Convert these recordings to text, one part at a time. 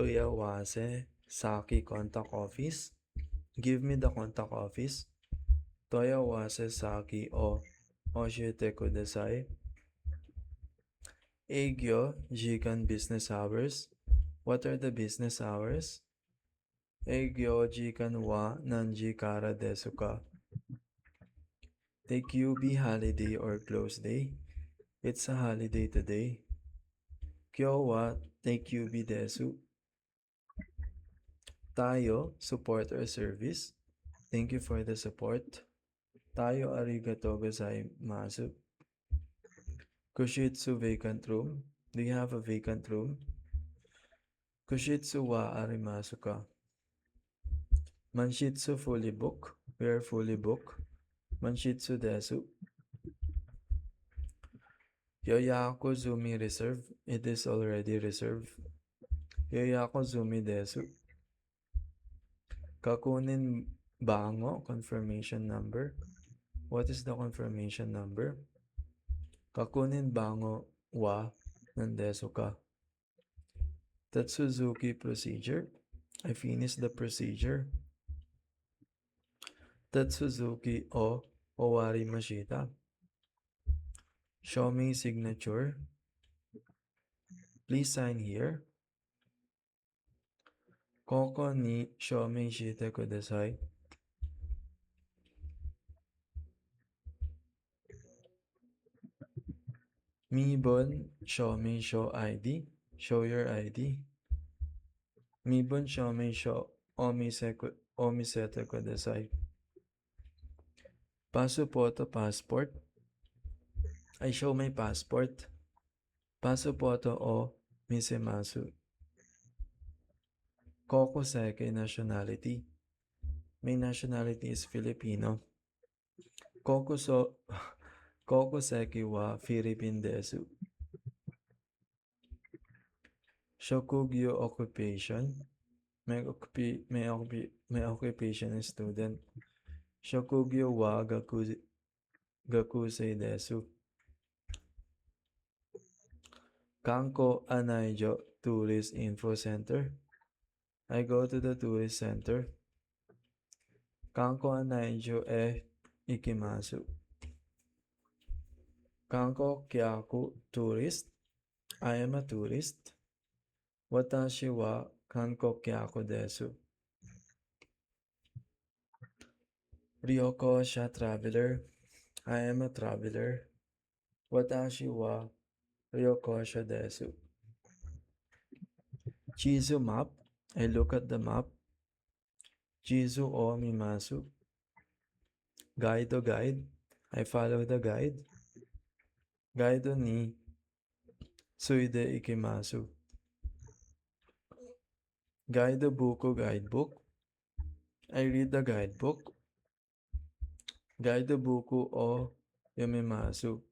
Toyawase Saki contact office. Give me the contact office. Toyawase Saki o Oshite Kudasai. Eigyo Jikan business hours. What are the business hours? Eigyo Jikan wa Nanji Kara Desuka. Take you be holiday or close day. It's a holiday today. Kyo wa take you be desu. Tayo support or service. Thank you for the support. Tayo arigato gozaimasu. Kushitsu vacant room. Do you have a vacant room? Kushitsu wa arimasu ka. Manshitsu fully book. We are fully booked. Manshitsu desu. Yoyaku Zumi reserve. It is already reserved. Yoyaku Zumi desu. Kakunin bango confirmation number. What is the confirmation number? Kakunin bango wa nandesu ka. Tatsuzuki procedure. I finished the procedure. Tatsuzuki o Owari Mashita. Show me signature. Please sign here. Koko ni show me shite kudasai. Mibon show me show ID. Show your ID. Mibon show me show omisete kudasai. Pasupoto passport. I show my passport. Pasupoto o misemasu. Koko seke nationality. My nationality is Filipino. Koko seki wa Philippine desu. Shokugyo occupation. My occupation is student. Shokugyo wa gakusei desu. Kanko Anaijo Tourist Info Center. I go to the tourist center. Kanko Anaijo ikimasu. Kanko kyaku tourist. I am a tourist. Watashi wa kanko kyaku desu. Ryoko sha traveler. I am a traveler. Watashi wa Ryoko sha desu. Chizu map. I look at the map. Chizu o mimasu. Guide o guide. I follow the guide. Guide ni suide ikimasu. Guide buku guidebook. I read the guidebook. Guide buku o yomimasu.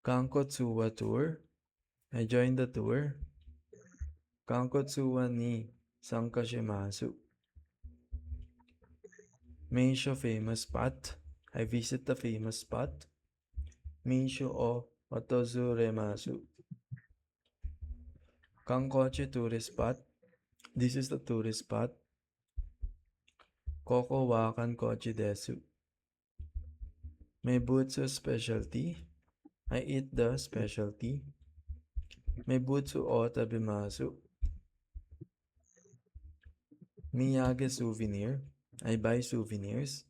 Kankotsuwa tour. I join the tour. Kankotsuwa ni sankashimasu. Meisho famous spot. I visit the famous spot. Meisho o otozuremasu. Kankochi tourist spot. This is the tourist spot. Koko wa kankochi desu. Meibutsu specialty. I eat the specialty. Meibutsu o tabimasu. Miyage souvenir. I buy souvenirs.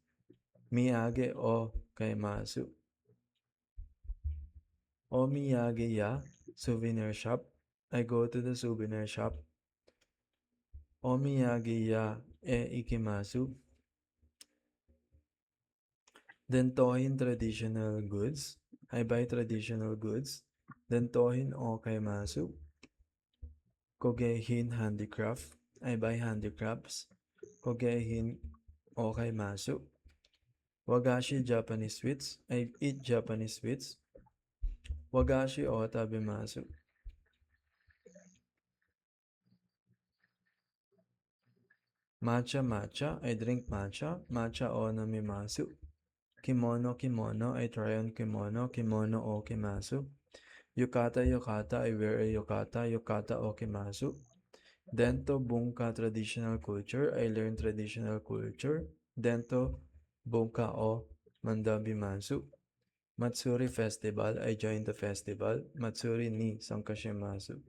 Miyage o kaimasu. Omiyage ya souvenir shop. I go to the souvenir shop. Omiyage ya ikimasu. Dentohin traditional goods. I buy traditional goods. Dentohin o kaimasu. Kogehin handicraft. I buy handicrafts. Kogehin o kaimasu. Wagashi Japanese sweets. I eat Japanese sweets. Wagashi o tabimasu. Matcha matcha. I drink matcha. Matcha o namimasu. Kimono kimono. I try on kimono. Kimono o kimasu. Yukata yukata, I wear a yukata, yukata okimasu. Dento bunka traditional culture, I learn traditional culture. Dento bunka o mandabimasu. Matsuri festival, I join the festival. Matsuri ni sankashimasu.